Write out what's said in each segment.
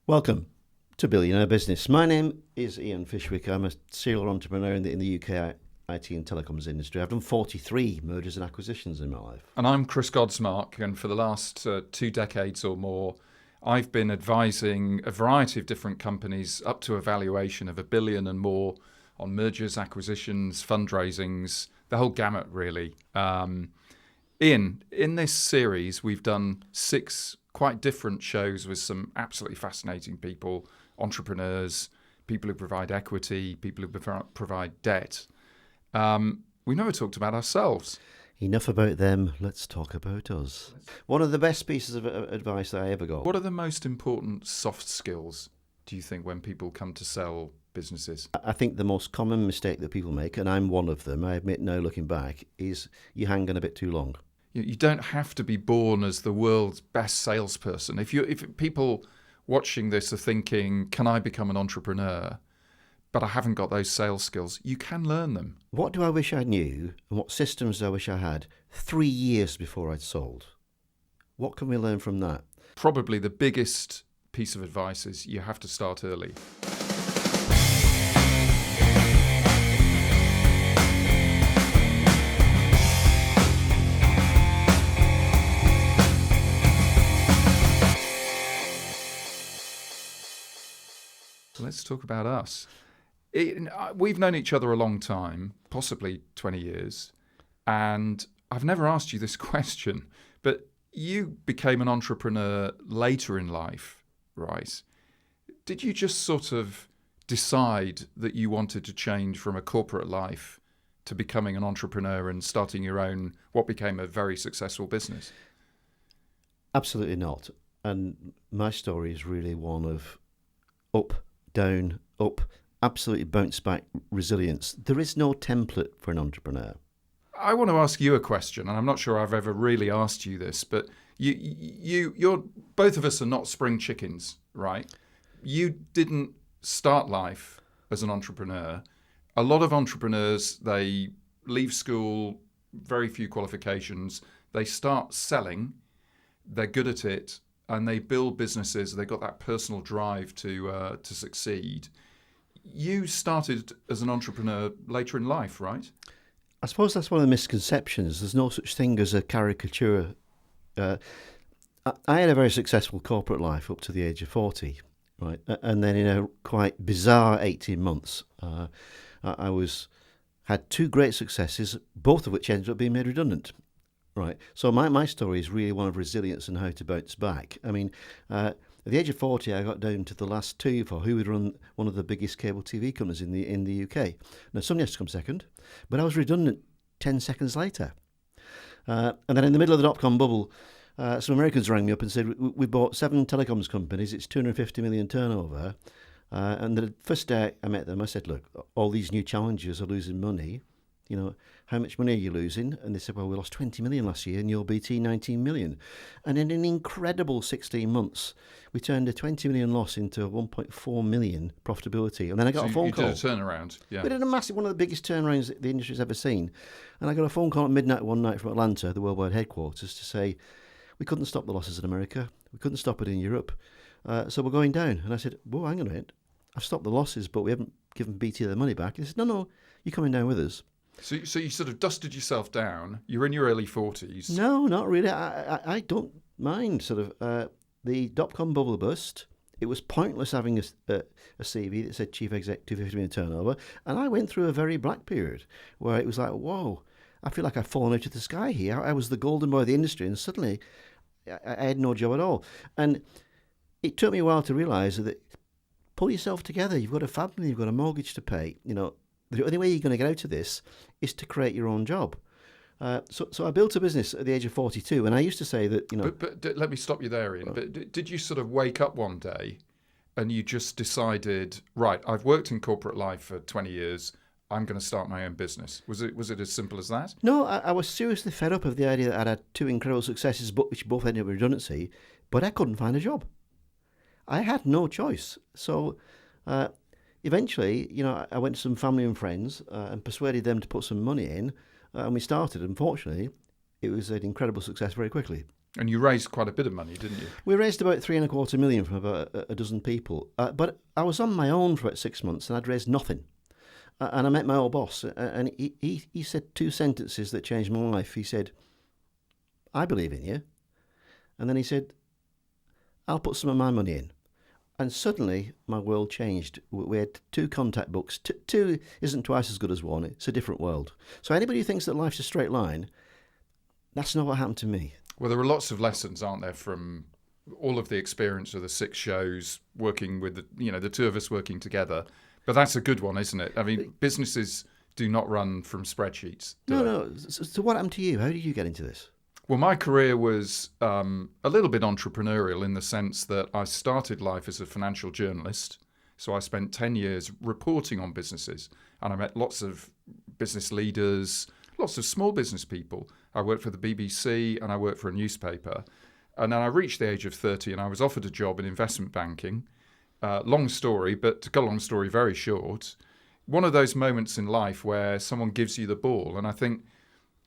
Welcome to Billionaire Business. My name is Ian Fishwick. I'm a serial entrepreneur in the UK IT and telecoms industry. I've done 43 mergers and acquisitions in my life. And I'm Chris Godsmark, and for the last 2 decades or more, I've been advising a variety of different companies up to a valuation of $1 billion and more on mergers, acquisitions, fundraisings, the whole gamut, really. Ian, in this series, we've done 6 quite different shows with some absolutely fascinating people, entrepreneurs, people who provide equity, people who provide debt. We never talked about ourselves. Enough about them, let's talk about us. One of the best pieces of advice that I ever got. What are the most important soft skills, do you think, when people come to sell businesses? I think the most common mistake that people make, and I'm one of them, I admit no looking back, is you hang on a bit too long. You don't have to be born as the world's best salesperson. If people watching this are thinking, can I become an entrepreneur, but I haven't got those sales skills, you can learn them. What do I wish I knew, and what systems do I wish I had 3 years before I'd sold? What can we learn from that? Probably the biggest piece of advice is you have to start early. Let's talk about us. We've known each other a long time, possibly 20 years, and I've never asked you this question, but you became an entrepreneur later in life, right? Did you just sort of decide that you wanted to change from a corporate life to becoming an entrepreneur and starting your own, what became a very successful business? Absolutely not. And my story is really one of up, down, up, absolutely bounce back resilience. There is no template for an entrepreneur. I want to ask you a question, and I'm not sure I've ever really asked you this, but you're both of us are not spring chickens, right? You didn't start life as an entrepreneur. A lot of entrepreneurs, they leave school, very few qualifications, they start selling, they're good at it, and they build businesses. They've got that personal drive to succeed. You started as an entrepreneur later in life, right? I suppose that's one of the misconceptions. There's no such thing as a caricature. I had a very successful corporate life up to the age of 40, right? And then in a quite bizarre 18 months, I had 2 great successes, both of which ended up being made redundant. Right. So my story is really one of resilience and how to bounce back. I mean, at the age of 40, I got down to the last 2 for who would run one of the biggest cable TV companies in the UK. Now, somebody has to come second, but I was redundant 10 seconds later. And then in the middle of the dot-com bubble, some Americans rang me up and said, we bought 7 telecoms companies, it's 250 million turnover. And the first day I met them, I said, look, all these new challengers are losing money. You know, how much money are you losing? And they said, well, we lost 20 million last year and your BT 19 million. And in an incredible 16 months, we turned a 20 million loss into a 1.4 million profitability. And then I got a phone call. You did a turnaround, yeah. We did a massive, one of the biggest turnarounds that the industry's ever seen. And I got a phone call at midnight one night from Atlanta, the worldwide headquarters, to say, we couldn't stop the losses in America. We couldn't stop it in Europe. So we're going down. And I said, whoa, hang on a minute. I've stopped the losses, but we haven't given BT their money back. He said, no, you're coming down with us. So you sort of dusted yourself down. You're in your early 40s. No, not really. I don't mind sort of the dot-com bubble bust. It was pointless having a CV that said chief exec 250 million turnover. And I went through a very black period where it was like, whoa, I feel like I've fallen out of the sky here. I was the golden boy of the industry and suddenly I had no job at all. And it took me a while to realise that pull yourself together. You've got a family, you've got a mortgage to pay, you know. The only way you're going to get out of this is to create your own job. So I built a business at the age of 42, and I used to say that, you know... But let me stop you there, Ian. But did you sort of wake up one day and you just decided, right, I've worked in corporate life for 20 years, I'm going to start my own business? Was it as simple as that? No, I was seriously fed up of the idea that I'd had 2 incredible successes, which both ended up with redundancy, but I couldn't find a job. I had no choice. So... eventually, you know, I went to some family and friends and persuaded them to put some money in, and we started. Unfortunately, it was an incredible success very quickly. And you raised quite a bit of money, didn't you? We raised about 3.25 million from about a dozen people. But I was on my own for about 6 months and I'd raised nothing. And I met my old boss and he said two sentences that changed my life. He said, "I believe in you." And then he said, "I'll put some of my money in." And suddenly my world changed. We had two contact books. Two isn't twice as good as one. It's a different world. So anybody who thinks that life's a straight line, that's not what happened to me. Well, there are lots of lessons, aren't there, from all of the experience of the 6 shows, working with the two of us working together. But that's a good one, isn't it? I mean, businesses do not run from spreadsheets. No. So what happened to you? How did you get into this? Well, my career was a little bit entrepreneurial in the sense that I started life as a financial journalist. So I spent 10 years reporting on businesses, and I met lots of business leaders, lots of small business people. I worked for the BBC and I worked for a newspaper. And then I reached the age of 30 and I was offered a job in investment banking. Long story, but to cut a long story very short, one of those moments in life where someone gives you the ball. And I think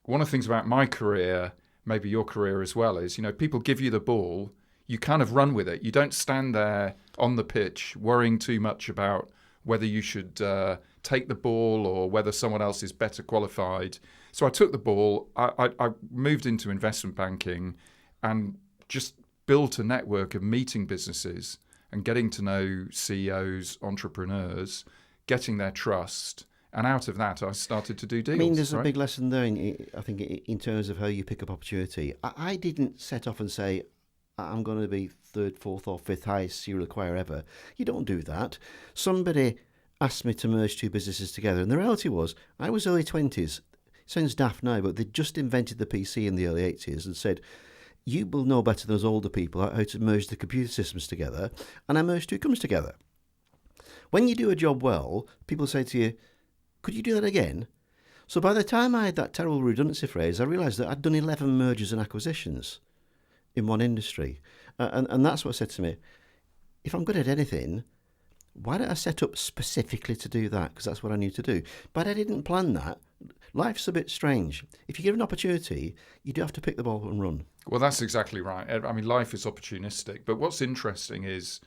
one of the things about my career, maybe your career as well, is, people give you the ball, you kind of run with it. You don't stand there on the pitch worrying too much about whether you should take the ball or whether someone else is better qualified. So I took the ball, I moved into investment banking and just built a network of meeting businesses and getting to know CEOs, entrepreneurs, getting their trust. And out of that, I started to do deals. I mean, there's right? a big lesson there, I think, in terms of how you pick up opportunity. I didn't set off and say, I'm going to be 3rd, 4th or 5th highest serial acquirer ever. You don't do that. Somebody asked me to merge 2 businesses together. And the reality was, I was early 20s. Sounds daft now, but they just invented the PC in the early 80s and said, you will know better than us older people how to merge the computer systems together. And I merged 2 companies together. When you do a job well, people say to you, could you do that again? So by the time I had that terrible redundancy phrase, I realised that I'd done 11 mergers and acquisitions in one industry. And that's what said to me, if I'm good at anything, why don't I set up specifically to do that? Because that's what I knew to do. But I didn't plan that. Life's a bit strange. If you get an opportunity, you do have to pick the ball and run. Well, that's exactly right. I mean, life is opportunistic. But what's interesting is,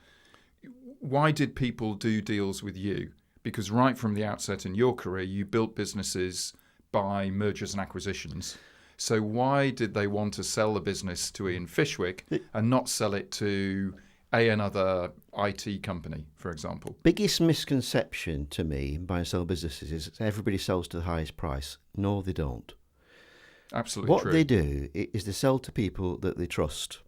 why did people do deals with you? Because right from the outset in your career, you built businesses by mergers and acquisitions. So why did they want to sell the business to Ian Fishwick and not sell it to another IT company, for example? Biggest misconception to me in buy and sell businesses is everybody sells to the highest price. No, they don't. Absolutely what true. What they do is they sell to people that they trust.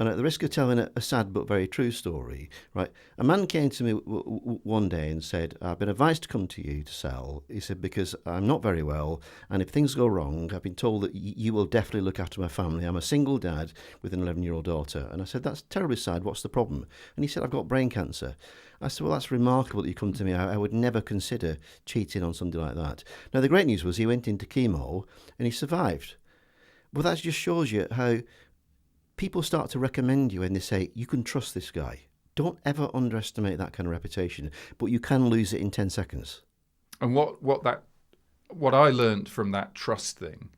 And at the risk of telling a sad but very true story, right? A man came to me one day and said, I've been advised to come to you to sell. He said, because I'm not very well, and if things go wrong, I've been told that you will definitely look after my family. I'm a single dad with an 11-year-old daughter. And I said, that's terribly sad. What's the problem? And he said, I've got brain cancer. I said, well, that's remarkable that you come to me. I would never consider cheating on somebody like that. Now, the great news was he went into chemo and he survived. Well, that just shows you how people start to recommend you and they say, you can trust this guy. Don't ever underestimate that kind of reputation, but you can lose it in 10 seconds. And what I learned from that trust thing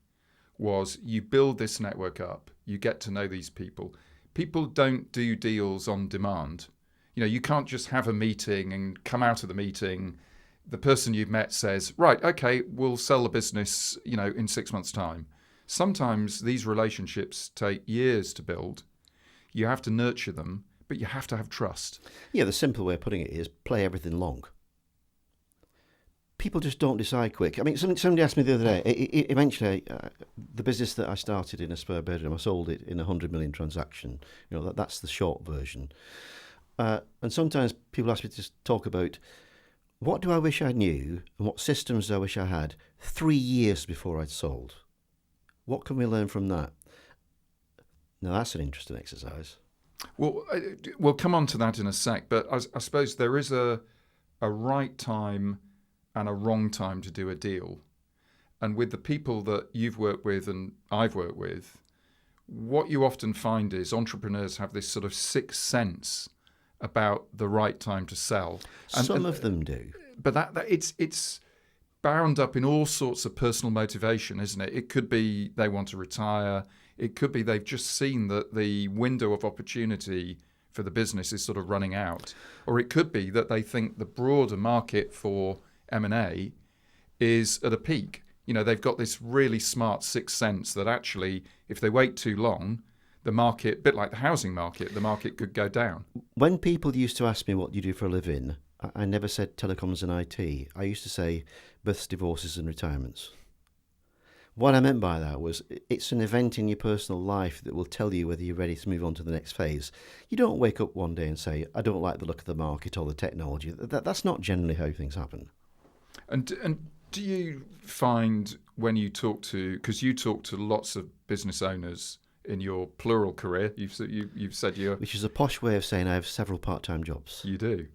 was, you build this network up, you get to know these people. People don't do deals on demand. You can't just have a meeting and come out of the meeting, the person you've met says, right, okay, we'll sell the business, in 6 months' time. Sometimes these relationships take years to build. You have to nurture them, but you have to have trust. Yeah, the simple way of putting it is play everything long. People just don't decide quick. I mean, somebody asked me the other day, eventually, the business that I started in a spare bedroom, I sold it in a 100 million transaction. That's the short version. And sometimes people ask me to talk about, what do I wish I knew and what systems do I wish I had 3 years before I'd sold? What can we learn from that? Now, that's an interesting exercise. Well, we'll come on to that in a sec, but I suppose there is a right time and a wrong time to do a deal. And with the people that you've worked with and I've worked with, what you often find is entrepreneurs have this sort of sixth sense about the right time to sell. Some of them do. But that it's bound up in all sorts of personal motivation, isn't it? It could be they want to retire. It could be they've just seen that the window of opportunity for the business is sort of running out. Or it could be that they think the broader market for M&A is at a peak. They've got this really smart sixth sense that actually, if they wait too long, the market, a bit like the housing market, the market could go down. When people used to ask me what you do for a living, I never said telecoms and IT. I used to say births, divorces and retirements. What I meant by that was it's an event in your personal life that will tell you whether you're ready to move on to the next phase. You don't wake up one day and say, I don't like the look of the market or the technology. That's not generally how things happen. And do you find when you talk to, because you talk to lots of business owners in your plural career, you've said you're... Which is a posh way of saying I have several part-time jobs. You do.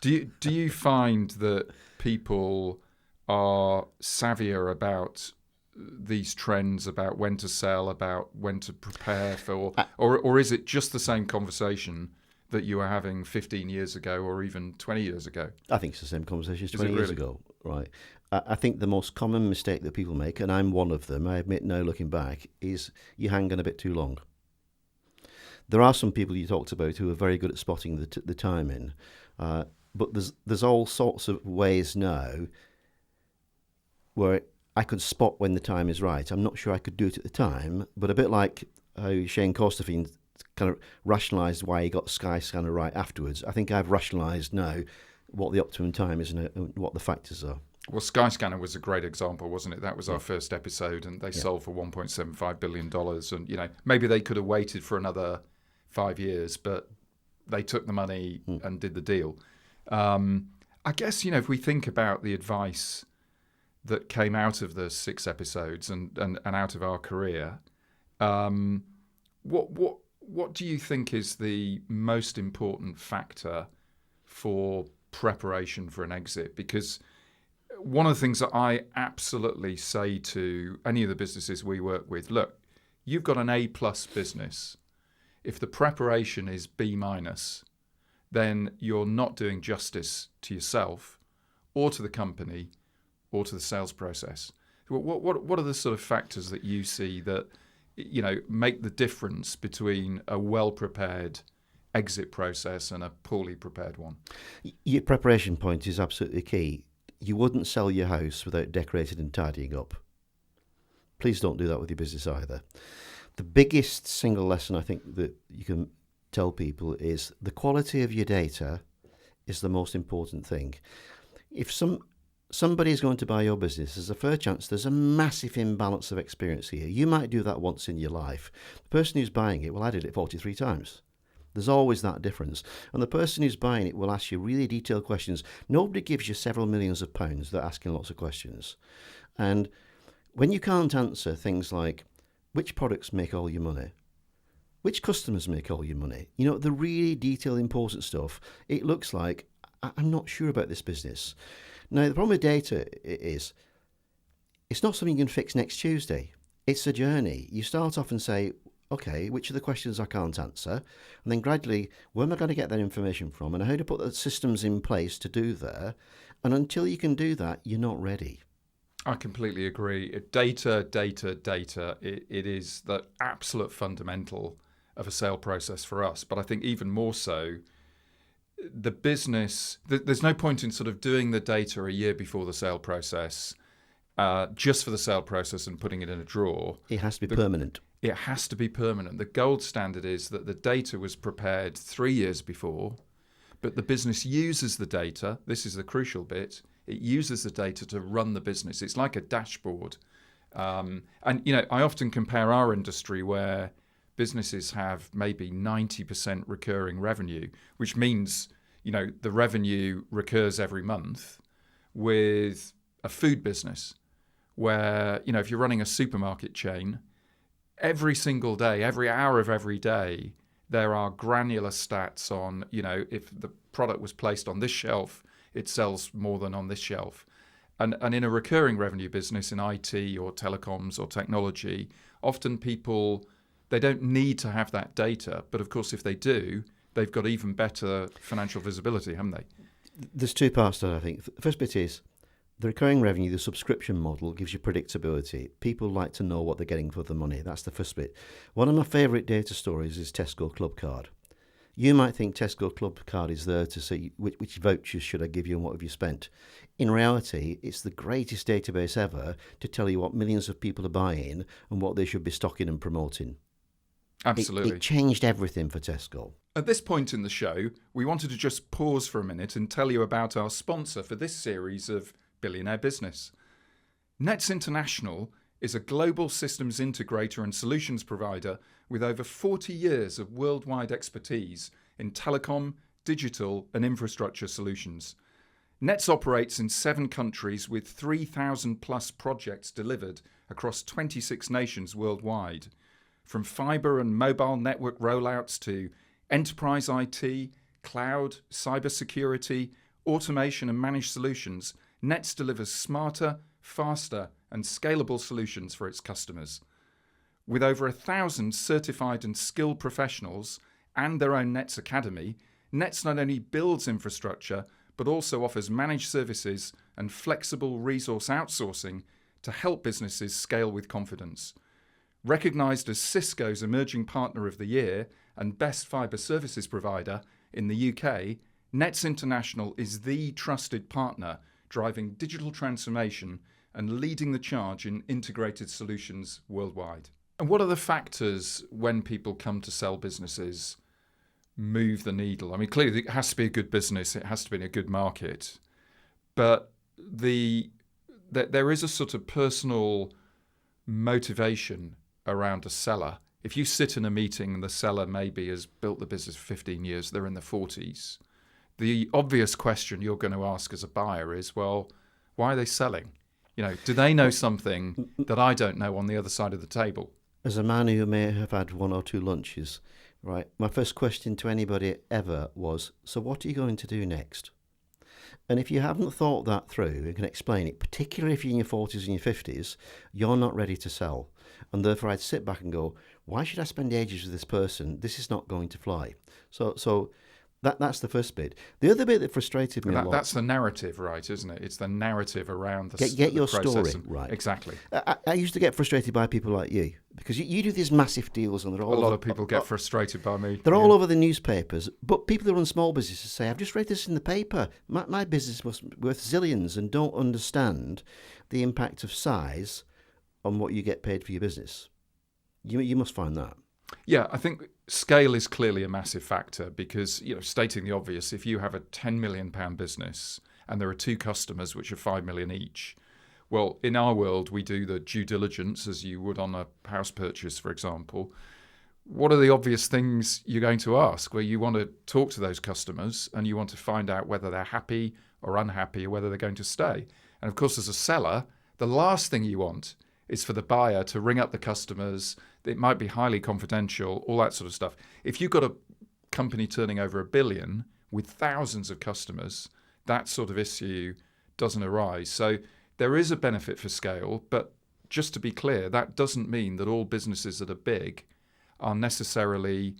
Do you find that people are savvier about these trends, about when to sell, about when to prepare for, or is it just the same conversation that you were having 15 years ago or even 20 years ago? I think it's the same conversation as 20 years ago, right? I think the most common mistake that people make, and I'm one of them, I admit no looking back, is you hang on a bit too long. There are some people you talked about who are very good at spotting the timing, but there's all sorts of ways now where I could spot when the time is right. I'm not sure I could do it at the time, but a bit like how Shane Costafine kind of rationalised why he got Skyscanner right afterwards, I think I've rationalised now what the optimum time is and what the factors are. Well, Skyscanner was a great example, wasn't it? That was our first episode, and they sold for $1.75 billion. And, maybe they could have waited for another 5 years, but they took the money and did the deal. I guess, if we think about the advice that came out of the 6 episodes and out of our career, what do you think is the most important factor for preparation for an exit? Because one of the things that I absolutely say to any of the businesses we work with, look, you've got an A+ business. If the preparation is B-, then you're not doing justice to yourself or to the company or to the sales process. What are the sort of factors that you see that make the difference between a well-prepared exit process and a poorly prepared one? Your preparation point is absolutely key. You wouldn't sell your house without decorating and tidying up. Please don't do that with your business either. The biggest single lesson I think that you can tell people is the quality of your data is the most important thing. If somebody is going to buy your business, there's a fair chance there's a massive imbalance of experience here. You might do that once in your life. The person who's buying it, well, I did it 43 times. There's always that difference. And the person who's buying it will ask you really detailed questions. Nobody gives you several millions of pounds. They're asking lots of questions. And when you can't answer things like, which products make all your money? Which customers make all your money? The really detailed, important stuff, it looks like, I'm not sure about this business. Now, the problem with data is, it's not something you can fix next Tuesday. It's a journey. You start off and say, okay, which are the questions I can't answer? And then gradually, where am I going to get that information from? And how to put the systems in place to do that? And until you can do that, you're not ready. I completely agree. Data. It is the absolute fundamental of a sale process for us. But I think even more so, the business, there's no point in sort of doing the data a year before the sale process, just for the sale process and putting it in a drawer. It has to be permanent. It has to be permanent. The gold standard is that the data was prepared 3 years before, but the business uses the data. This is the crucial bit. It uses the data to run the business. It's like a dashboard. And I often compare our industry where businesses have maybe 90% recurring revenue, which means, the revenue recurs every month, with a food business where, if you're running a supermarket chain, every single day, every hour of every day, there are granular stats on, if the product was placed on this shelf, it sells more than on this shelf. And in a recurring revenue business in IT or telecoms or technology, often people, they don't need to have that data. But of course, if they do, they've got even better financial visibility, haven't they? There's 2 parts to that, I think. The first bit is The recurring revenue, the subscription model, gives you predictability. People like to know what they're getting for the money. That's the first bit. One of my favourite data stories is Tesco Club Card. You might think Tesco Club Card is there to see which vouchers should I give you and what have you spent. In reality, it's the greatest database ever to tell you what millions of people are buying and what they should be stocking and promoting. Absolutely. It changed everything for Tesco. At this point in the show, we wanted to just pause for a minute and tell you about our sponsor for this series of Billionaire Business. Nets International is a global systems integrator and solutions provider with over 40 years of worldwide expertise in telecom, digital and infrastructure solutions. Nets operates in 7 countries with 3,000 plus projects delivered across 26 nations worldwide. From fibre and mobile network rollouts to enterprise IT, cloud, cybersecurity, automation and managed solutions, Nets delivers smarter, faster and scalable solutions for its customers. With over 1,000 certified and skilled professionals and their own Nets Academy, Nets not only builds infrastructure but also offers managed services and flexible resource outsourcing to help businesses scale with confidence. Recognised as Cisco's Emerging Partner of the Year and Best Fibre Services Provider in the UK, Nets International is the trusted partner driving digital transformation and leading the charge in integrated solutions worldwide. And what are the factors when people come to sell businesses move the needle? I mean, clearly it has to be a good business, it has to be in a good market, but there is a sort of personal motivation around a seller. If you sit in a meeting and the seller maybe has built the business for 15 years, they're in their 40s, the obvious question you're going to ask as a buyer is, well, why are they selling? You know, do they know something that I don't know on the other side of the table? As a man who may have had 1 or 2 lunches, right, my first question to anybody ever was, so what are you going to do next? And if you haven't thought that through and can explain it, particularly if you're in your 40s and your 50s, you're not ready to sell. And therefore I'd sit back and go, why should I spend ages with this person? This is not going to fly. So that's the first bit. The other bit that frustrated me a lot... That's the narrative, right, isn't it? It's the narrative around the Get your process story right. Exactly. I used to get frustrated by people like you because you do these massive deals and they're all... A lot of people get frustrated by me. They're all over the newspapers, but people who run small businesses say, I've just read this in the paper. My business was worth zillions and don't understand the impact of size on what you get paid for your business. You must find that. Yeah, I think scale is clearly a massive factor because, you know, stating the obvious, if you have a £10 million business and there are 2 customers which are 5 million each, well, in our world, we do the due diligence as you would on a house purchase, for example. What are the obvious things you're going to ask? Well, you want to talk to those customers and you want to find out whether they're happy or unhappy or whether they're going to stay. And of course, as a seller, the last thing you want is for the buyer to ring up the customers. It might be highly confidential, all that sort of stuff. If you've got a company turning over $1 billion with thousands of customers, that sort of issue doesn't arise. So there is a benefit for scale, but just to be clear, that doesn't mean that all businesses that are big are necessarily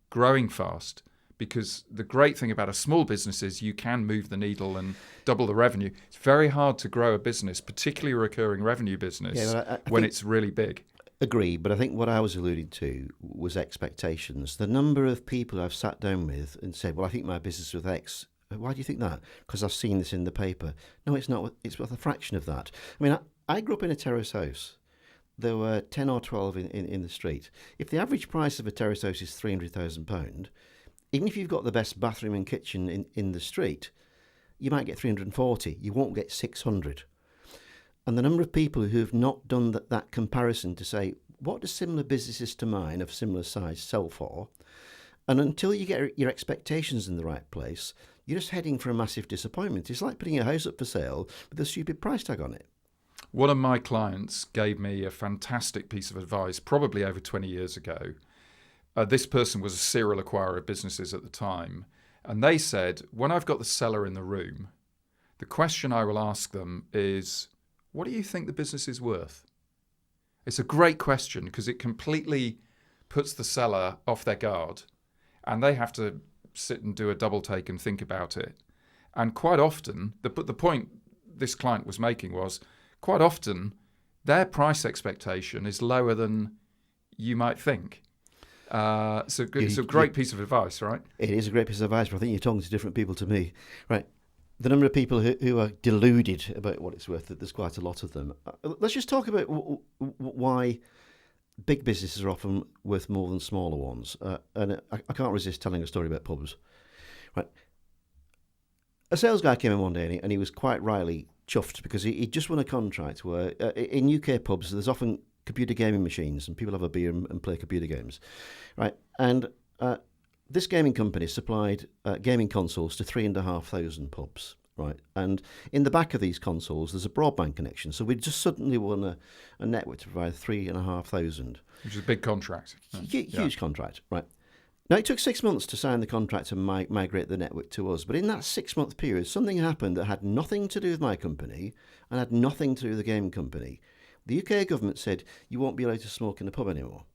growing fast. Because the great thing about a small business is you can move the needle and double the revenue. It's very hard to grow a business, particularly a recurring revenue business, when it's really big. Agree, but I think what I was alluding to was expectations. The number of people I've sat down with and said, well, I think my business is worth X. Why do you think that? Because I've seen this in the paper. No, it's not. It's worth a fraction of that. I mean, I grew up in a terrace house. There were 10 or 12 in the street. If the average price of a terrace house is £300,000, even if you've got the best bathroom and kitchen in the street, you might get 340. You won't get 600. And the number of people who have not done that comparison to say, what do similar businesses to mine of similar size sell for? And until you get your expectations in the right place, you're just heading for a massive disappointment. It's like putting a house up for sale with a stupid price tag on it. One of my clients gave me a fantastic piece of advice, probably over 20 years ago. This person was a serial acquirer of businesses at the time. And they said, when I've got the seller in the room, the question I will ask them is, what do you think the business is worth? It's a great question because it completely puts the seller off their guard and they have to sit and do a double take and think about it. And quite often, the point this client was making was quite often their price expectation is lower than you might think. So it's a great piece of advice, right? It is a great piece of advice, but I think you're talking to different people to me. Right. The number of people who are deluded about what it's worth, there's quite a lot of them. Let's just talk about why big businesses are often worth more than smaller ones. And I can't resist telling a story about pubs. Right. A sales guy came in one day and he was quite rightly chuffed because he just won a contract where in UK pubs there's often computer gaming machines and people have a beer and play computer games, right? And this gaming company supplied gaming consoles to 3,500 pubs, right? And in the back of these consoles there's a broadband connection, so we just suddenly won a network to provide 3,500, which is a big contract. Huge contract, right? Now, it took 6 months to sign the contract and migrate the network to us. But in that 6 month period, something happened that had nothing to do with my company and had nothing to do with the gaming company. The UK government said you won't be allowed to smoke in the pub anymore.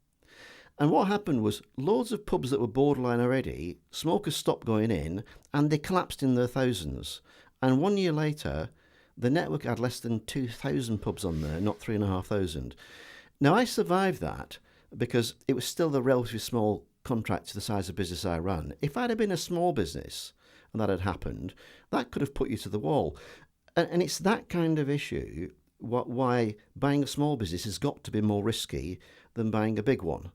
And what happened was loads of pubs that were borderline already, smokers stopped going in and they collapsed in their thousands. And 1 year later, the network had less than 2,000 pubs on there, not 3,500. Now, I survived that because it was still a relatively small contract to the size of business I ran. If I'd have been a small business and that had happened, that could have put you to the wall. And it's that kind of issue why buying a small business has got to be more risky than buying a big one.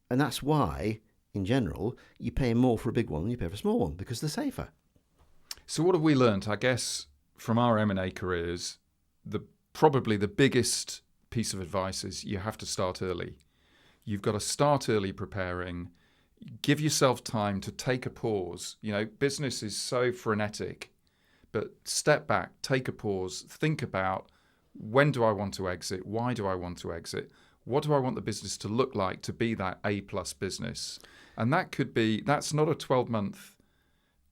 And that's why, in general, you pay more for a big one than you pay for a small one, because they're safer. So what have we learned, I guess, from our M&A careers? Probably the biggest piece of advice is you have to start early. You've got to start early preparing. Give yourself time to take a pause. Business is so frenetic, but step back, take a pause, think about when do I want to exit? Why do I want to exit? What do I want the business to look like to be that A+ business? And that's not a 12-month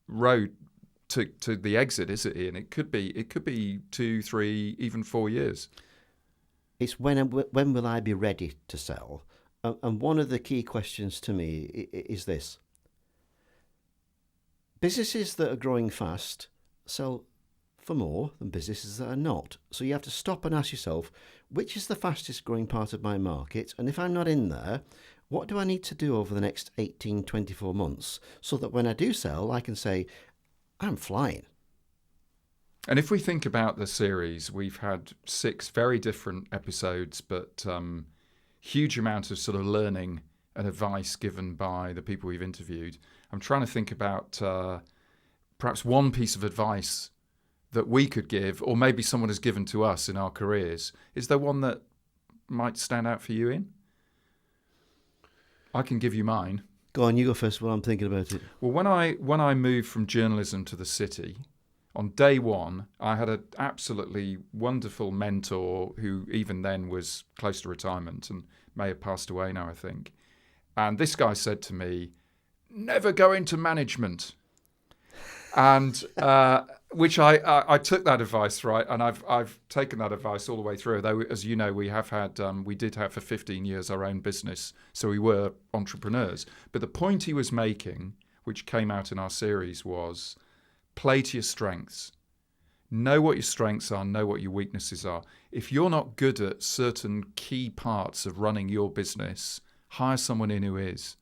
road to the exit, is it, Ian? It could be 2, 3, even 4 years. It's when will I be ready to sell? And one of the key questions to me is this. Businesses that are growing fast sell for more than businesses that are not. So you have to stop and ask yourself, which is the fastest growing part of my market? And if I'm not in there, what do I need to do over the next 18, 24 months so that when I do sell, I can say, I'm flying. And if we think about the series, we've had 6 very different episodes, but huge amount of sort of learning and advice given by the people we've interviewed. I'm trying to think about perhaps one piece of advice that we could give, or maybe someone has given to us in our careers. Is there one that might stand out for you, Ian? I can give you mine. Go on, you go first while I'm thinking about it. Well, when I moved from journalism to the city, on day one, I had an absolutely wonderful mentor who even then was close to retirement and may have passed away now, I think. And this guy said to me, never go into management. And which I took that advice, right? And I've taken that advice all the way through. Though, as you know, we did have for 15 years our own business. So we were entrepreneurs. But the point he was making, which came out in our series, was play to your strengths. Know what your strengths are, know what your weaknesses are. If you're not good at certain key parts of running your business, hire someone in who is,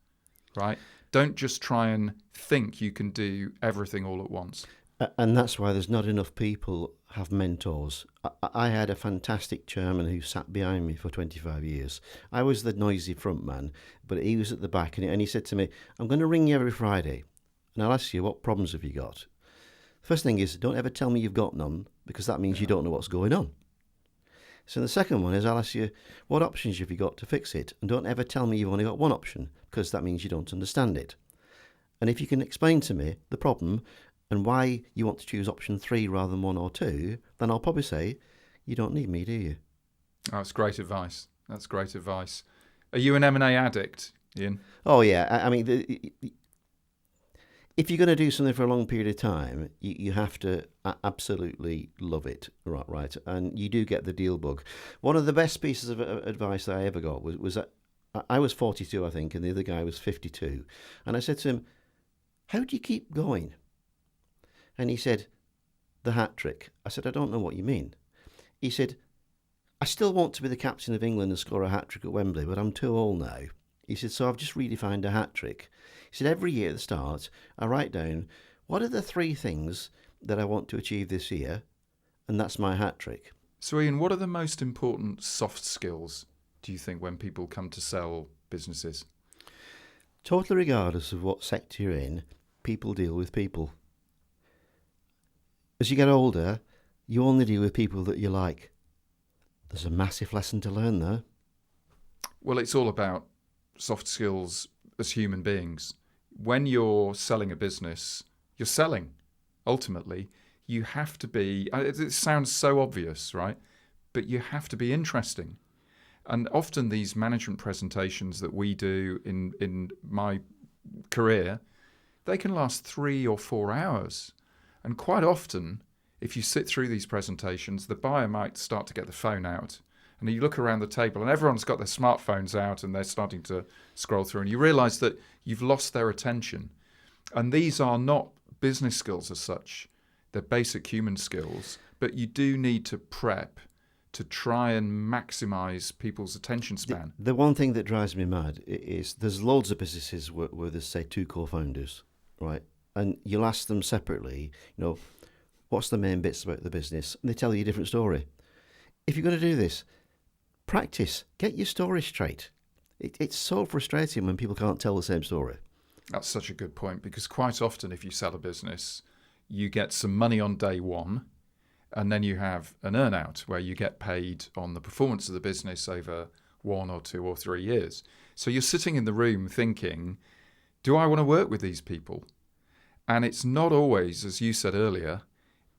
right? Don't just try and think you can do everything all at once. And that's why there's not enough people have mentors. I had a fantastic chairman who sat behind me for 25 years. I was the noisy front man, but he was at the back, and he said to me, I'm going to ring you every Friday, and I'll ask you, what problems have you got? First thing is, don't ever tell me you've got none, because that means you don't know what's going on. So the second one is, I'll ask you, what options have you got to fix it? And don't ever tell me you've only got one option, because that means you don't understand it. And if you can explain to me the problem and why you want to choose option 3 rather than 1 or 2, then I'll probably say, you don't need me, do you? Oh, that's great advice. That's great advice. Are you an M&A addict, Ian? Oh, yeah. I mean, if you're going to do something for a long period of time, you have to absolutely love it, right? And you do get the deal bug. One of the best pieces of advice that I ever got was that I was 42, I think, and the other guy was 52. And I said to him, how do you keep going? And he said, the hat trick. I said, I don't know what you mean. He said, I still want to be the captain of England and score a hat trick at Wembley, but I'm too old now. He said, so I've just redefined a hat trick. He said, every year at the start, I write down, what are the 3 things that I want to achieve this year? And that's my hat trick. So Ian, what are the most important soft skills, do you think, when people come to sell businesses? Totally regardless of what sector you're in, people deal with people. As you get older, you only deal with people that you like. There's a massive lesson to learn there. Well, it's all about soft skills as human beings. When you're selling a business, you're selling. Ultimately, you have to be, it sounds so obvious, right? But you have to be interesting. And often these management presentations that we do in my career, they can last 3 or 4 hours. And quite often, if you sit through these presentations, the buyer might start to get the phone out. And you look around the table and everyone's got their smartphones out and they're starting to scroll through. And you realise that you've lost their attention. And these are not business skills as such. They're basic human skills. But you do need to prep to try and maximise people's attention span. The one thing that drives me mad is there's loads of businesses where there's, say, 2 co-founders, right? And you'll ask them separately, what's the main bits about the business? And they tell you a different story. If you're going to do this, practice. Get your story straight. It's so frustrating when people can't tell the same story. That's such a good point, because quite often if you sell a business, you get some money on day one, and then you have an earn-out where you get paid on the performance of the business over 1 or 2 or 3 years. So you're sitting in the room thinking, do I want to work with these people? And it's not always, as you said earlier,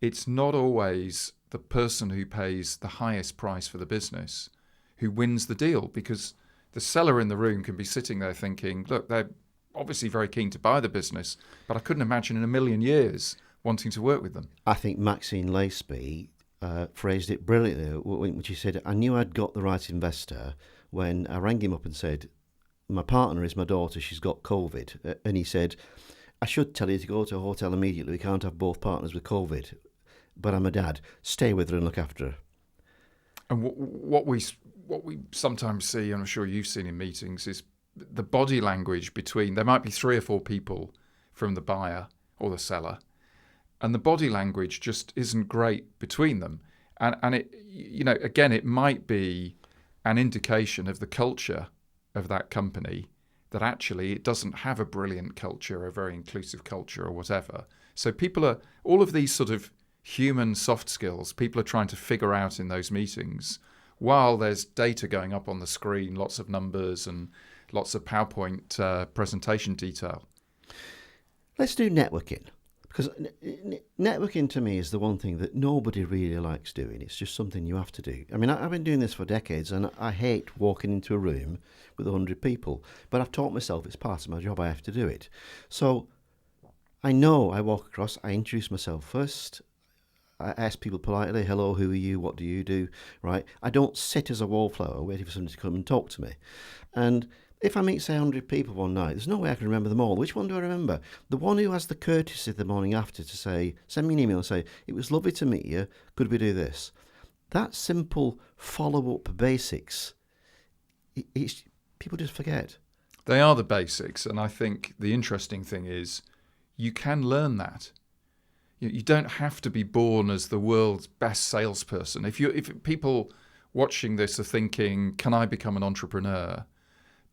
it's not always the person who pays the highest price for the business who wins the deal, because the seller in the room can be sitting there thinking, look, they're obviously very keen to buy the business, but I couldn't imagine in a million years wanting to work with them. I think Maxine Laceby phrased it brilliantly when she said, I knew I'd got the right investor when I rang him up and said, my partner is my daughter, she's got COVID. And he said, I should tell you to go to a hotel immediately. We can't have both partners with COVID. But I'm a dad. Stay with her and look after her. And what we sometimes see, and I'm sure you've seen in meetings, is the body language between, there might be 3 or 4 people from the buyer or the seller, and the body language just isn't great between them. And it, again, it might be an indication of the culture of that company, that actually it doesn't have a brilliant culture, a very inclusive culture or whatever. So people are, all of these sort of human soft skills, people are trying to figure out in those meetings, while there's data going up on the screen, lots of numbers and lots of PowerPoint presentation detail. Let's do networking, because networking to me is the one thing that nobody really likes doing. It's just something you have to do. I mean, I've been doing this for decades, and I hate walking into a room with 100 people, but I've taught myself it's part of my job, I have to do it. So I know I walk across, I introduce myself first, I ask people politely, hello, who are you, what do you do, right? I don't sit as a wallflower waiting for somebody to come and talk to me. And if I meet, say, 100 people one night, there's no way I can remember them all. Which one do I remember? The one who has the courtesy the morning after to say, send me an email and say, it was lovely to meet you, could we do this? That simple follow-up basics, people just forget. They are the basics, and I think the interesting thing is you can learn that. You don't have to be born as the world's best salesperson. If people watching this are thinking, can I become an entrepreneur,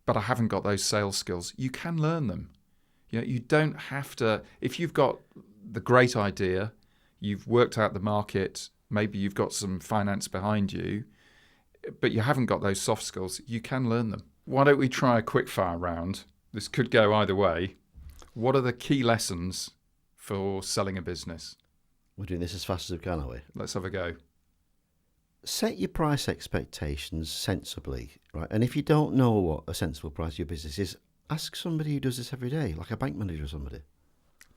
but I haven't got those sales skills, you can learn them. You don't have to, if you've got the great idea, you've worked out the market, maybe you've got some finance behind you, but you haven't got those soft skills, you can learn them. Why don't we try a quick fire round? This could go either way. What are the key lessons for selling a business? We're doing this as fast as we can, are we? Let's have a go. Set your price expectations sensibly, right? And if you don't know what a sensible price of your business is, ask somebody who does this every day, like a bank manager or somebody.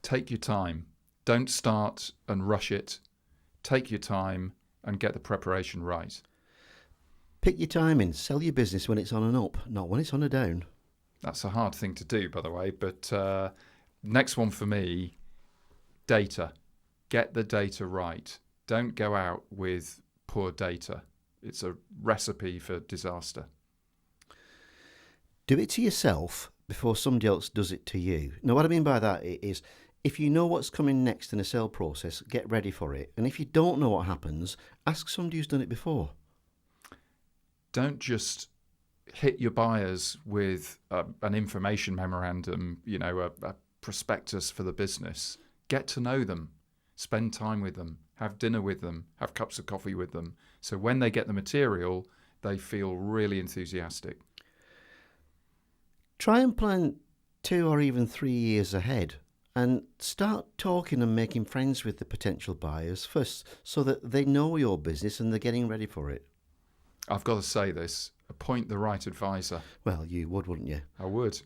Take your time. Don't start and rush it. Take your time and get the preparation right. Pick your timing. Sell your business when it's on an up, not when it's on a down. That's a hard thing to do, by the way. But next one for me, data. get the data right. Don't go out with poor data. It's a recipe for disaster. Do it to yourself before somebody else does it to you. Now, what I mean by that is, if you know what's coming next in a sale process, get ready for it. And if you don't know what happens, ask somebody who's done it before. Don't just hit your buyers with an information memorandum, a prospectus for the business. Get to know them, spend time with them, have dinner with them, have cups of coffee with them. So when they get the material, they feel really enthusiastic. Try and plan 2 or even 3 years ahead and start talking and making friends with the potential buyers first so that they know your business and they're getting ready for it. I've got to say this, appoint the right advisor. Well, you would, wouldn't you? I would.